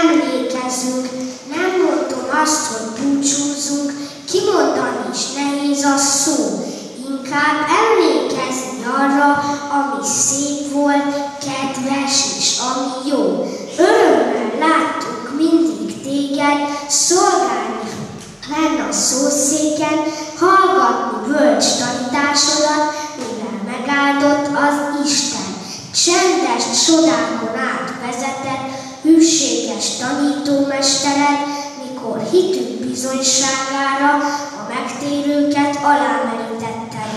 emlékezzünk, nem mondom azt, hogy búcsúzzunk, kimondani is nehéz a szó. Inkább emlékezni arra, ami szép volt, kedves és ami jó. Örömmel láttunk mindig téged, szolgálni lenn a szószéken, hallgatni bölcs tanításodat, mivel megáldott az Isten. Csendes csodákon átvezetett, hűséges tanítómestered, mikor hitünk bizonyságára a megtérőket alámerítetted.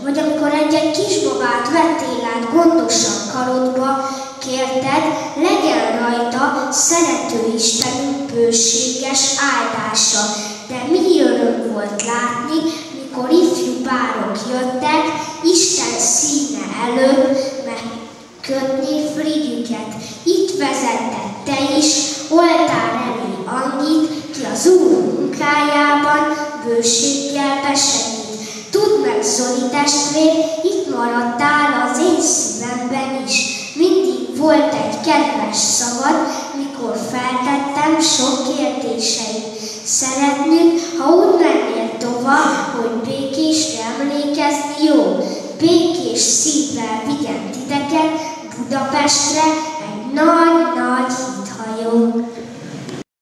Vagy amikor egy kisbabát vettél át gondosan karodba, kérted, legyen rajta szerető Istenünk bőséges áldása. De mi öröm volt látni, mikor ifjú párok jöttek, Isten színe előtt megkötni frigyüket. Itt vezetted te is, oltár elé Angit, ki az Úr munkájában bőséggel besegít. Tudd meg, Zoli testvér, itt maradtál az én szívemben is. Mindig volt egy kedves szavad, mikor feltettem sok kérdéseit. Szeretnék, ha úgy mennél tovább, hogy békésre emlékezni jó. Békés szívvel vigyen titeket Budapestre egy nagy-nagy hídhajó.